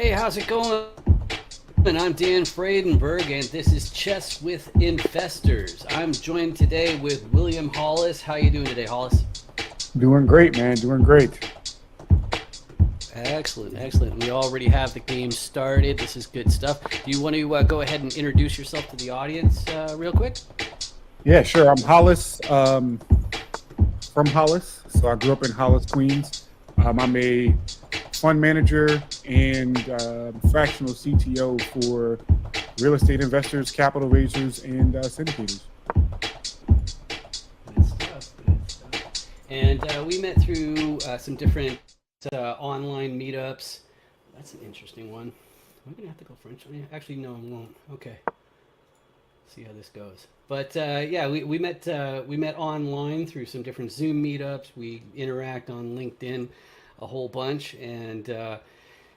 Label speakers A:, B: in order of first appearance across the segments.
A: Hey, how's it going? And I'm Dan Fradenburgh, and this is Chess with Investors. I'm joined today with William Hollis. How you doing today, Hollis?
B: Doing great, man. Doing great.
A: Excellent, excellent. We already have the game started. This is good stuff. Do you want to go ahead and introduce yourself to the audience real quick?
B: Yeah, sure. I'm Hollis, from Hollis. So I grew up in Hollis, Queens. I'm a fund manager and fractional CTO for real estate investors, capital raisers, and syndicators.
A: Good stuff, good stuff. And we met through some different online meetups. That's an interesting one. Am I going to have to go French? Actually, no, I won't. Okay. See how this goes. But yeah, we met online through some different Zoom meetups. We interact on LinkedIn a whole bunch, and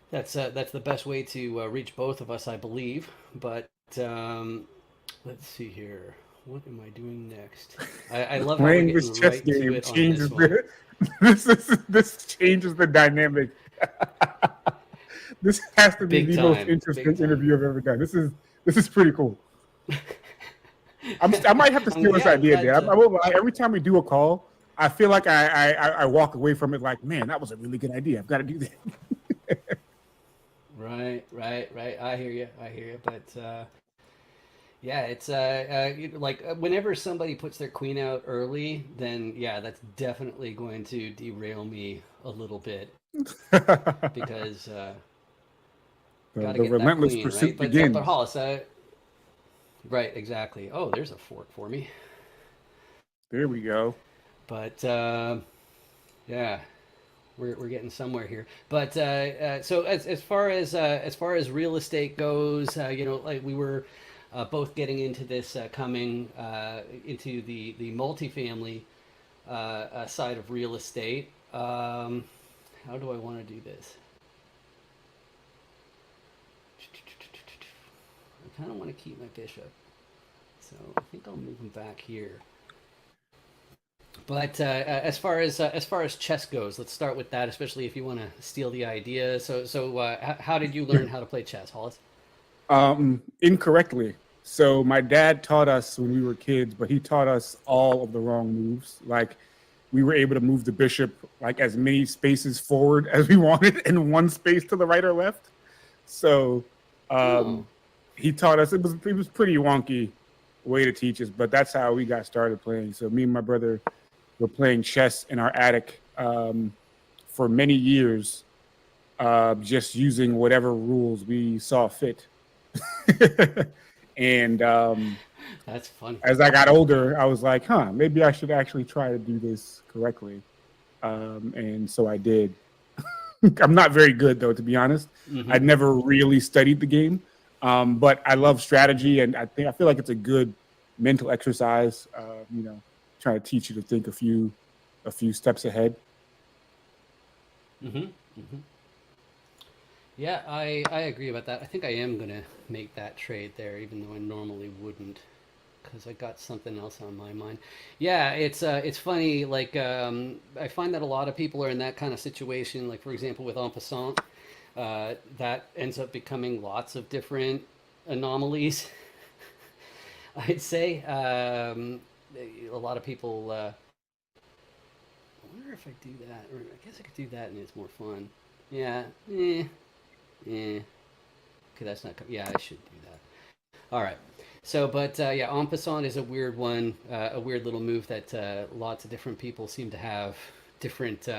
A: that's the best way to reach both of us, I believe. But let's see here. What am I doing next? I love how we're
B: Playing
A: getting
B: this chess
A: right to
B: game
A: it on
B: changes
A: this one.
B: this changes the dynamic. This has to be
A: Big
B: the most
A: time,
B: interesting
A: big time.
B: interview I've ever done. This is pretty cool. I might have to steal this
A: Yeah, I'm
B: idea,
A: glad
B: Dan.
A: to.
B: I won't lie. Every time we do a call, I feel like I walk away from it like, man, that was a really good idea. I've got to do that.
A: Right, right, right. I hear you. I hear you. But yeah, it's like whenever somebody puts their queen out early, then yeah, that's definitely going to derail me a little bit because got to
B: The
A: get that
B: relentless
A: queen right.
B: pursuit
A: But
B: begins.
A: Hollis, right, exactly. Oh, there's a fork for me.
B: There we go.
A: But yeah, we're getting somewhere here. But so as far as real estate goes, like we were both getting into this coming into the multifamily side of real estate. How do I want to do this? I kind of want to keep my bishop, so I think I'll move him back here. But as far as chess goes, let's start with that. Especially if you want to steal the idea. So how did you learn how to play chess, Hollis?
B: Incorrectly. So my dad taught us when we were kids, but he taught us all of the wrong moves. Like we were able to move the bishop like as many spaces forward as we wanted and one space to the right or left. So
A: Oh,
B: um, he taught us. It was pretty wonky way to teach us, but that's how we got started playing. So me and my brother were playing chess in our attic for many years, just using whatever rules we saw fit. And
A: that's funny.
B: as I got older, I was like, huh, maybe I should actually try to do this correctly. And so I did. I'm not very good, though, to be honest.
A: Hmm.
B: I'd never really studied the game, but I love strategy, and I feel like it's a good mental exercise. Trying to teach you to think a few steps ahead.
A: Hmm. Hmm. Yeah, I agree about that. I think I am gonna make that trade there, even though I normally wouldn't, because I got something else on my mind. Yeah, it's funny. Like I find that a lot of people are in that kind of situation. Like for example, with en passant, that ends up becoming lots of different anomalies. I'd say a lot of people. I wonder if I do that, or I guess I could do that, and it's more fun. Yeah. Eh. Okay, that's not. Yeah, I should do that. All right. So, but yeah, en passant is a weird one, a weird little move that lots of different people seem to have different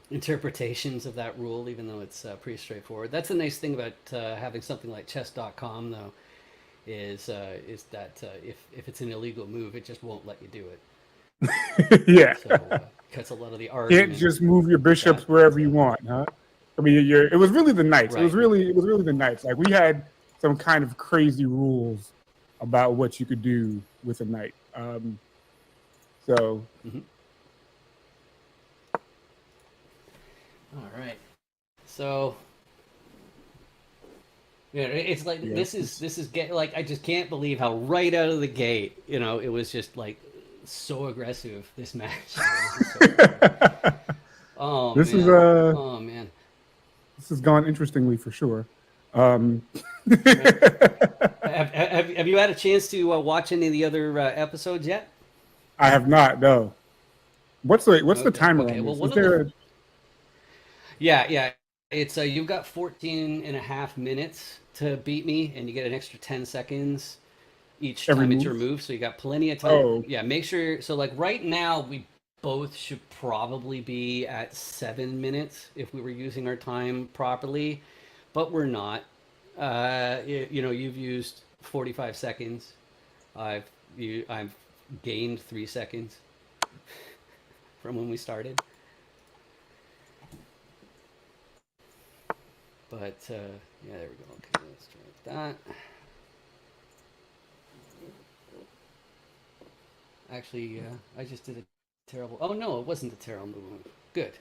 A: interpretations of that rule, even though it's pretty straightforward. That's the nice thing about having something like chess.com, though, is that if it's an illegal move, it just won't let you do it.
B: Yeah,
A: So cuts a lot of the
B: can't
A: argument
B: just move your
A: with
B: bishops
A: that. But
B: wherever you want, huh? I mean, it was really the knights.
A: right.
B: It was really the knights. Like we had some kind of crazy rules about what you could do with a knight. So
A: Hmm. All right. So yeah, it's like
B: yeah,
A: this is get like I just can't believe how right out of the gate, it was just like so aggressive this match. This is so funny. Oh
B: this is
A: man. Oh man.
B: has gone interestingly for sure.
A: Right. Have you had a chance to watch any of the other episodes yet?
B: I have not. No. What's the
A: Okay.
B: timer
A: Okay.
B: on
A: Well,
B: this? Is
A: one of the
B: there?
A: yeah. It's you've got 14 and a half minutes to beat me, and you get an extra 10 seconds each
B: Every
A: time it's
B: move?
A: your move, so you got plenty of time.
B: Oh,
A: Yeah, make sure. So like right now, we both should probably be at 7 minutes if we were using our time properly, but we're not. You've used 45 seconds. I've gained 3 seconds from when we started. But yeah, there we go. Okay, let's try that. Actually, I just did a terrible. Oh no, it wasn't a terrible move. Good.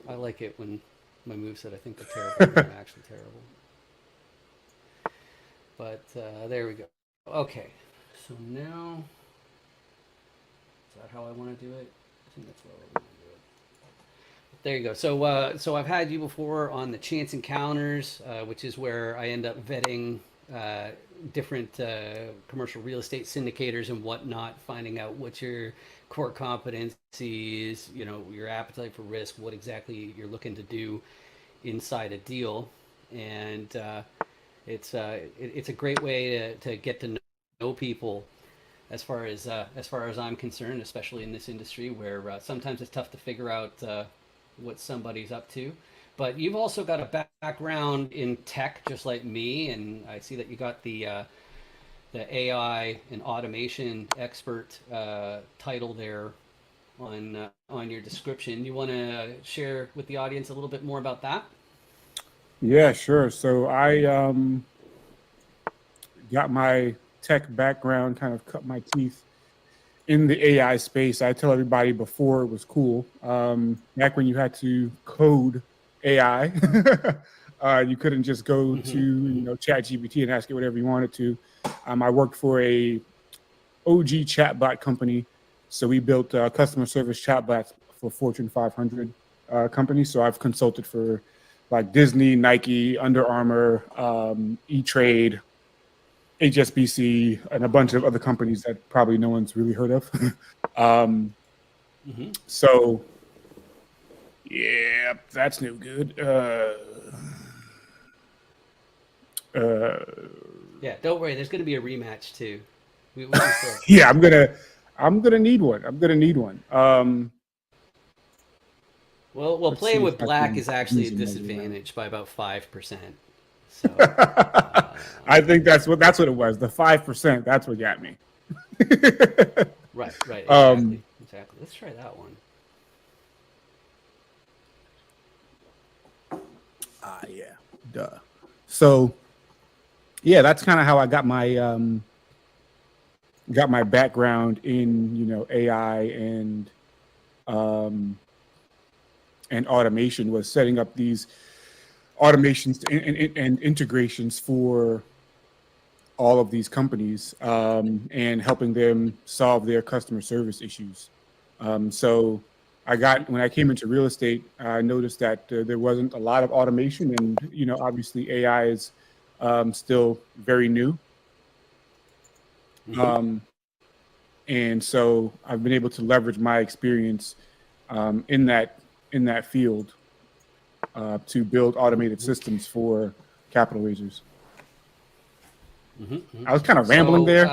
A: I like it when my moves that I think are terrible are actually terrible. But there we go. Okay, so now is that how I want to do it? I think that's what I want to do it. There you go. So I've had you before on the chance encounters, which is where I end up vetting uh, different commercial real estate syndicators and whatnot, finding out what your core competencies, your appetite for risk, what exactly you're looking to do inside a deal, and it's a great way to get to know people as far as I'm concerned, especially in this industry where sometimes it's tough to figure out what somebody's up to. But you've also got a background in tech, just like me, and I see that you got the AI and automation expert title there on your description. You want to share with the audience a little bit more about that?
B: yeah, sure. So I got my tech background, kind of cut my teeth in the AI space. I tell everybody before it was cool. Back when you had to code AI, you couldn't just go to
A: Mm-hmm.
B: ChatGPT and ask it whatever you wanted to. I worked for a OG chatbot company, so we built customer service chatbots for Fortune 500 companies. So I've consulted for like Disney, Nike, Under Armour, E-Trade, HSBC, and a bunch of other companies that probably no one's really heard of. um,
A: Mm-hmm.
B: so, yeah, that's no good. Uh,
A: Yeah, don't worry. There's going to be a rematch too. We can still.
B: yeah, I'm gonna need one. I'm gonna need one.
A: Well,
B: Let's see
A: playing
B: if
A: with
B: I
A: black
B: can
A: is actually a
B: use another round.
A: disadvantage by about 5%. So,
B: I think that's what it was. The 5%. That's what got me.
A: right,
B: um,
A: exactly. Let's try that one.
B: yeah, duh. So yeah, that's kind of how I got my background in AI um, and automation, was setting up these automations and integrations for all of these companies, and helping them solve their customer service issues. So when I came into real estate, I noticed that there wasn't a lot of automation, and obviously AI is still very new.
A: Mm-hmm.
B: Um, and so I've been able to leverage my experience in that field to build automated
A: Mm-hmm.
B: systems for capital raisers.
A: Mm-hmm. Mm-hmm.
B: I was kind of rambling
A: So,
B: there.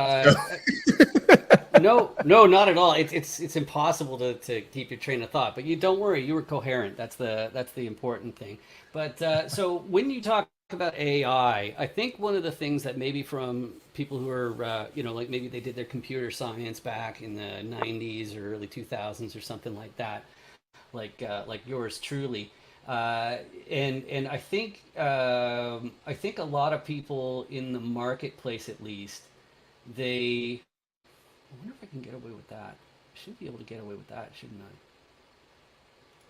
A: no, not at all. It's impossible to keep your train of thought. But you don't worry, you were coherent. That's the important thing. But so when you talk about AI, I think one of the things that maybe from people who are like maybe they did their computer science back in the 90s or early 2000s or something like that, like yours truly. And I think a lot of people in the marketplace, at least, they. I wonder if I can get away with that. I should be able to get away with that, shouldn't I?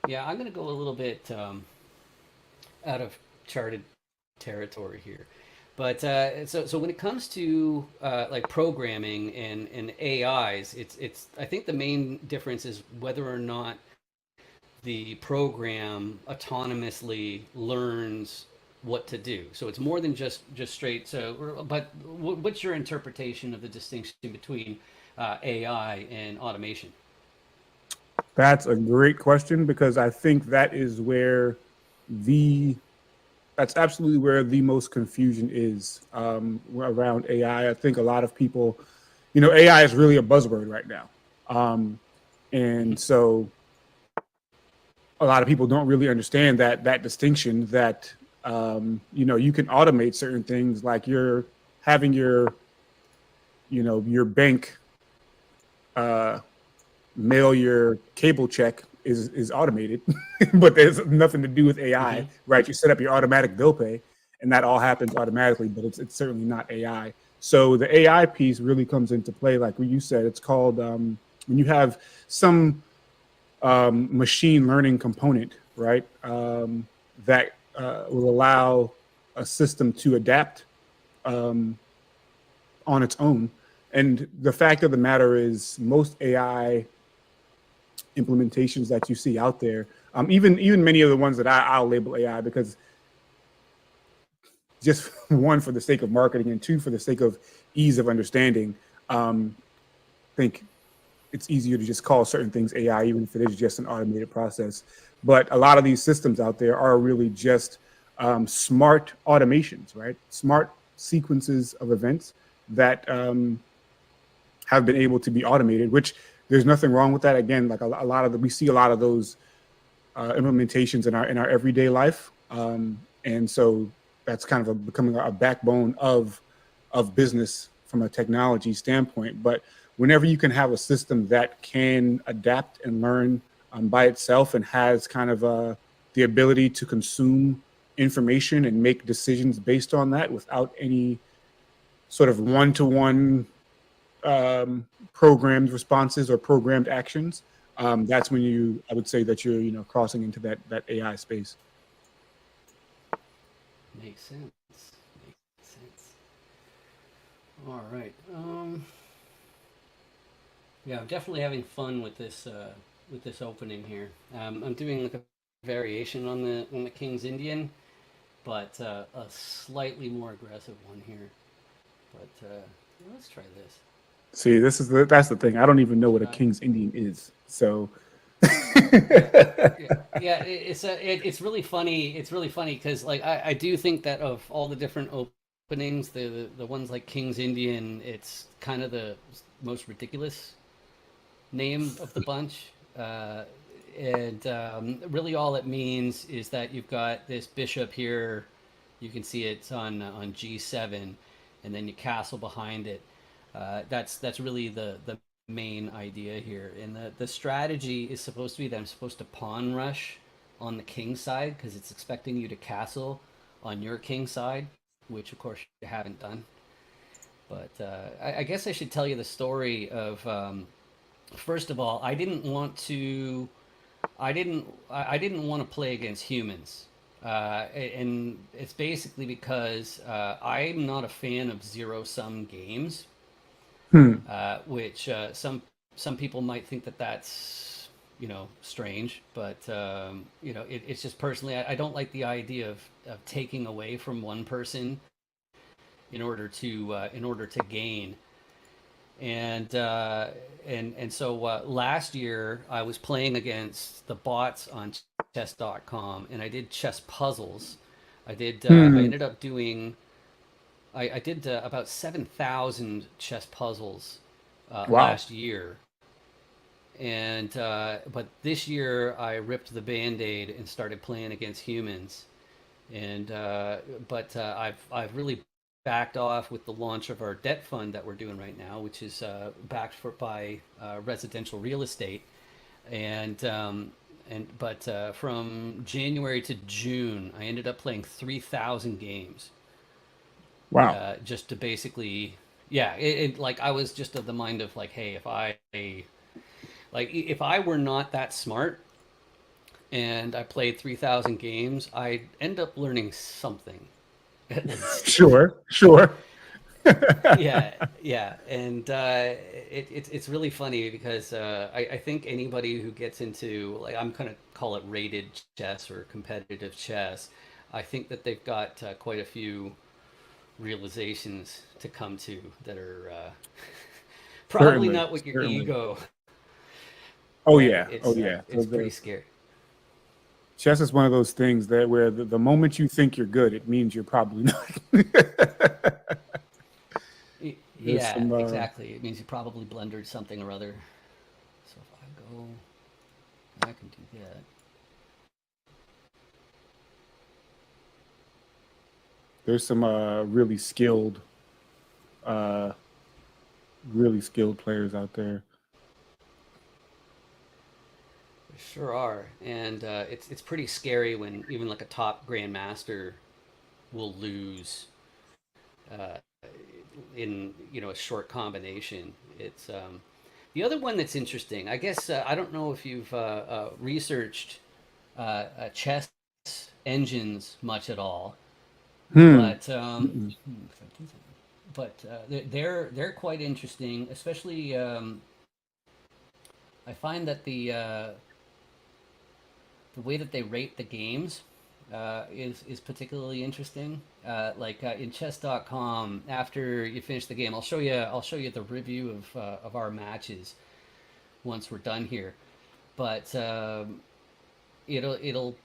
A: Yeah, I'm going to go a little bit out of charted territory here. But so when it comes to like programming and AIs, it's I think the main difference is whether or not the program autonomously learns what to do. So it's more than just straight. So, but what's your interpretation of the distinction between AI and automation?
B: That's a great question because I think that is where the that's absolutely where the most confusion is around AI. I think a lot of people, AI is really a buzzword right now, and so a lot of people don't really understand that distinction. That you can automate certain things, like you're having your bank uh, mail your cable check is automated, but there's nothing to do with AI,
A: Mm-hmm.
B: right? You set up your automatic bill pay, and that all happens automatically, but it's certainly not AI. So the AI piece really comes into play, like what you said. It's called when you have some machine learning component, right? That will allow a system to adapt um, on its own. And the fact of the matter is, most AI implementations that you see out there, even many of the ones that I'll label AI, because just one, for the sake of marketing, and two, for the sake of ease of understanding, I think it's easier to just call certain things AI, even if it is just an automated process. But a lot of these systems out there are really just smart automations, right? Smart sequences of events that have been able to be automated, which there's nothing wrong with that. Again, like a lot of we see a lot of those implementations in our everyday life, and so that's kind of becoming a backbone of business from a technology standpoint. But whenever you can have a system that can adapt and learn by itself, and has kind of the ability to consume information and make decisions based on that without any sort of one-to-one programmed responses or programmed actions, that's when I would say that you're crossing into that AI space.
A: Makes sense. Makes sense. All right. Yeah, I'm definitely having fun with this opening here. I'm doing like a variation on the King's Indian, but a slightly more aggressive one here. But let's try this.
B: See, that's the thing. I don't even know what a
A: Uh,
B: King's Indian is. So
A: yeah, yeah. It's really funny. It's really funny because like I do think that of all the different openings, the ones like King's Indian, it's kind of the most ridiculous name of the bunch. And really, all it means is that you've got this bishop here. You can see it's on G7, and then you castle behind it. That's really the main idea here. And the strategy is supposed to be that I'm supposed to pawn rush on the king side because it's expecting you to castle on your king side, which of course you haven't done. But I guess I should tell you the story of. First of all, I didn't want to play against humans, and it's basically because I'm not a fan of zero sum games,
B: hmm.
A: which some people might think that that's strange, but it's just personally I don't like the idea of taking away from one person in order to gain. And so last year I was playing against the bots on chess.com, and I did chess puzzles. I
B: Hmm.
A: ended up doing I did about 7,000 chess puzzles
B: Wow.
A: last year. And but this year I ripped the band-aid and started playing against humans. And but I've really backed off with the launch of our debt fund that we're doing right now, which is by residential real estate. And from January to June, I ended up playing 3,000 games,
B: Wow.
A: just to basically, yeah, like I was just of the mind of like, hey, if I were not that smart and I played 3,000 games, I'd end up learning something at least.
B: Sure. Sure.
A: Yeah, yeah, and it's really funny because I think anybody who gets into, like, I'm gonna call it rated chess or competitive chess, I think that they've got quite a few realizations to come to that are probably
B: Certainly,
A: not what your
B: certainly.
A: ego,
B: Oh
A: but
B: yeah, oh yeah. So
A: it's pretty
B: the
A: scary.
B: chess is one of those things that where the moment you think you're good, it means you're probably not. There's
A: Yeah,
B: some
A: exactly. It means you probably blundered something or other. So if I go, I can do that.
B: there's some uh really skilled players out there.
A: There sure are, and it's pretty scary when even like a top grandmaster will lose uh, in a short combination. It's the other one that's interesting. I guess I don't know if you've researched chess engines much at all,
B: Hmm.
A: but
B: Mm-mm.
A: they're quite interesting. Especially, I find that the way that they rate the games is particularly interesting. In chess.com, after you finish the game, I'll show you the review of our matches once we're done here. But it'll it'll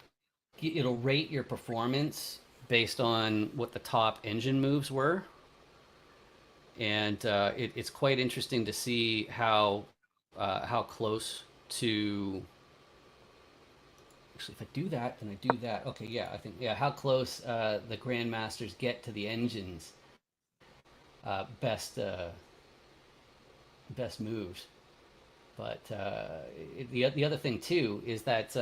A: it'll rate your performance based on what the top engine moves were, and it's quite interesting to see how close to. Actually, if I do that, then I do that. Okay, yeah, I think yeah. How close the grandmasters get to the engines best moves. But the other thing too is that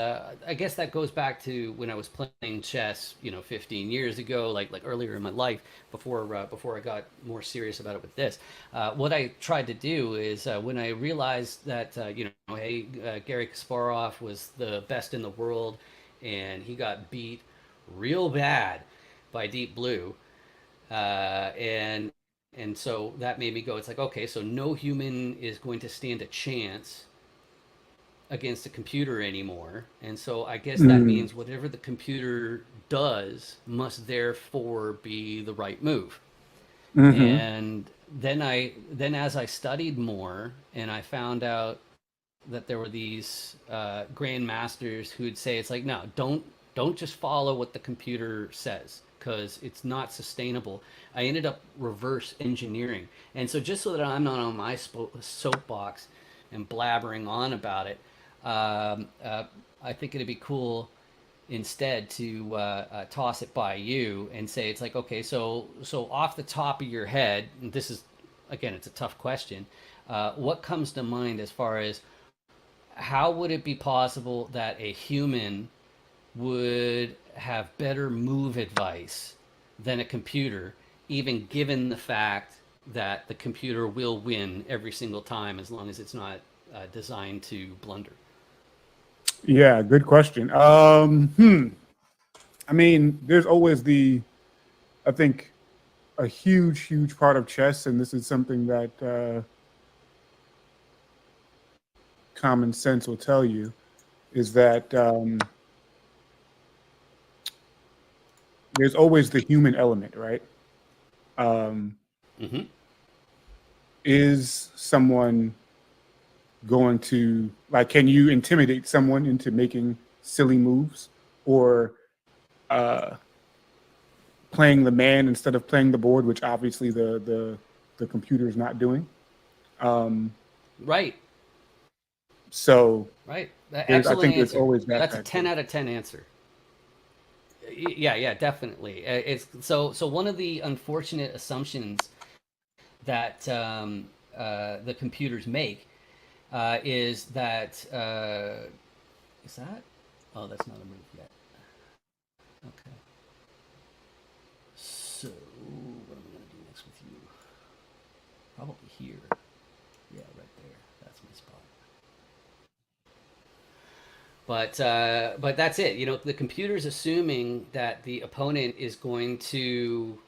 A: I guess that goes back to when I was playing chess, 15 years ago, like earlier in my life, before I got more serious about it with this. What I tried to do is when I realized that hey, Gary Kasparov was the best in the world, and he got beat real bad by Deep Blue, and so that made me go, it's like, okay, so no human is going to stand a chance against a computer anymore. And so I guess that
B: Mm.
A: means whatever the computer does must therefore be the right move.
B: Mm-hmm.
A: And then as I studied more and I found out that there were these grandmasters who would say, it's like, no, don't just follow what the computer says, because it's not sustainable. I ended up reverse engineering, and so just so that I'm not on my soapbox and blabbering on about it, um, uh, I think it'd be cool instead to toss it by you and say, it's like, okay, so off the top of your head, and this is, again, it's a tough question. What comes to mind as far as how would it be possible that a human would have better move advice than a computer, even given the fact that the computer will win every single time as long as it's not designed to blunder?
B: Yeah, good question. I mean, there's always I think, a huge, huge part of chess, and this is something that common sense will tell you, is that there's always the human element, right? Um,
A: Mm-hmm.
B: is someone going to, like, can you intimidate someone into making silly moves, or uh, playing the man instead of playing the board, which obviously the computer is not doing. Um,
A: Right,
B: so
A: right.
B: I
A: Excellent
B: think there's
A: answer.
B: always that
A: That's a
B: factor.
A: 10 out of 10 answer. Yeah, yeah, definitely. It's so one of the unfortunate assumptions that the computers make is that is that? Oh, that's not a move yet. Okay. So what am I gonna do next with you? Probably here. Yeah, right there. That's my spot. But that's it. The computer's assuming that the opponent is going to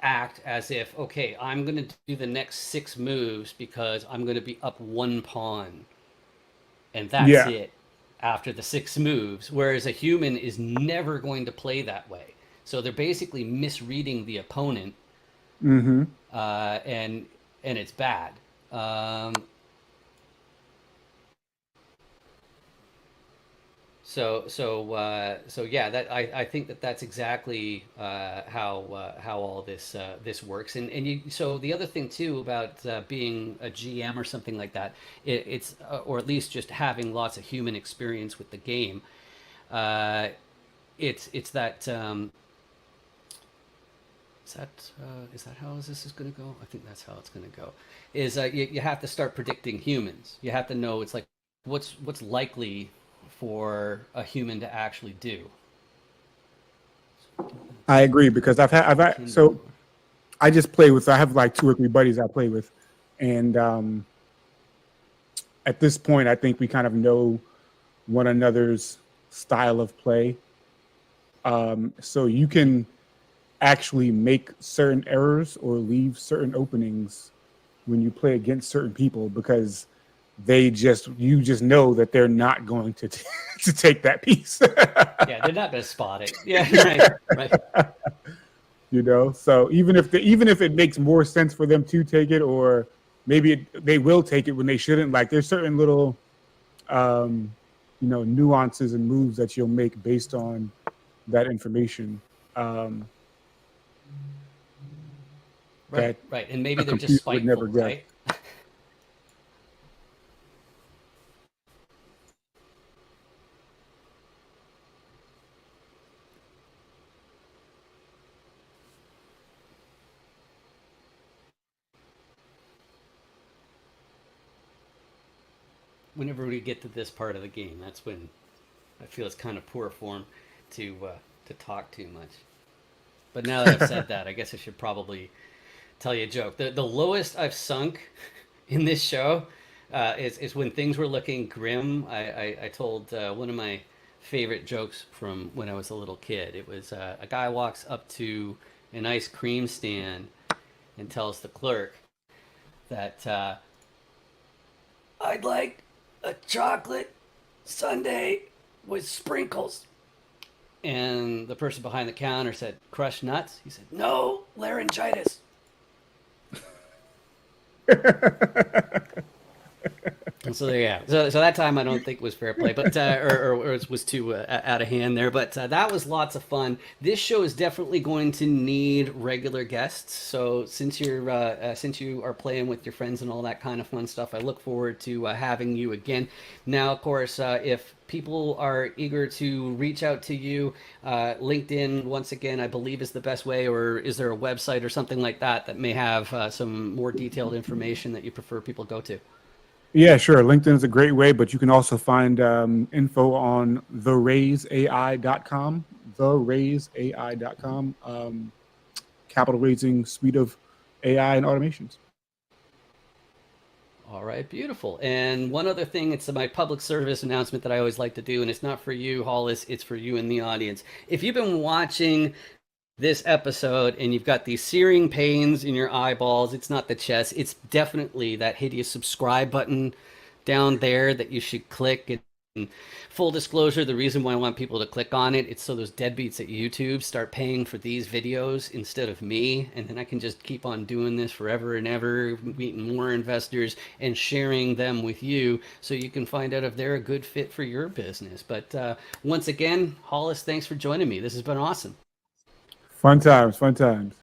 A: act as if, okay, I'm going to do the next six moves because I'm going to be up one pawn, and that's
B: Yeah,
A: it after the six moves. Whereas a human is never going to play that way. So they're basically misreading the opponent,
B: Mm-hmm.
A: and it's bad. Um, so yeah, that I think that that's exactly how all this works. And you, so the other thing too about being a GM or something like that, it's or at least just having lots of human experience with the game. Uh, it's that is that how this is going to go? I think that's how it's going to go. Is you have to start predicting humans. You have to know it's like what's likely for a human to actually do.
B: I agree because so I just play with. I have like 2 or 3 buddies I play with, and at this point, I think we kind of know one another's style of play. So you can actually make certain errors or leave certain openings when you play against certain people because you just know that they're not going to to take that piece.
A: Yeah, they're not going to spot it. Yeah, right, right.
B: You know, so even if it makes more sense for them to take it, or maybe they will take it when they shouldn't. Like there's certain little um, nuances and moves that you'll make based on that information. Um,
A: Right,
B: that
A: right. And maybe
B: a
A: they're just
B: computer would never
A: spiteful,
B: guess.
A: right? Whenever we get to this part of the game, that's when I feel it's kind of poor form to talk too much. But now that I've said that, I guess I should probably tell you a joke. The lowest I've sunk in this show is when things were looking grim. I told one of my favorite jokes from when I was a little kid. It was a guy walks up to an ice cream stand and tells the clerk that I'd like a chocolate sundae with sprinkles. And the person behind the counter said, crushed nuts? He said, no, laryngitis. So yeah, so that time I don't think was fair play, but or it was too out of hand there. But that was lots of fun. This show is definitely going to need regular guests. So since since you are playing with your friends and all that kind of fun stuff, I look forward to having you again. Now, of course, if people are eager to reach out to you, LinkedIn once again, I believe is the best way. Or is there a website or something like that that may have some more detailed information that you prefer people go to?
B: Yeah, sure. LinkedIn is a great way, but you can also find info on theraiseai.com, theraiseai.com, capital raising suite of AI and automations.
A: All right, beautiful. And one other thing, it's my public service announcement that I always like to do, and it's not for you, Hollis, it's for you in the audience. If you've been watching this episode and you've got these searing pains in your eyeballs, it's not the chest, it's definitely that hideous subscribe button down there that you should click. And full disclosure, the reason why I want people to click on it, it's so those deadbeats at YouTube start paying for these videos instead of me, and then I can just keep on doing this forever and ever, meeting more investors and sharing them with you so you can find out if they're a good fit for your business. But once again, Hollis, thanks for joining me. This has been awesome.
B: Fun times, fun times.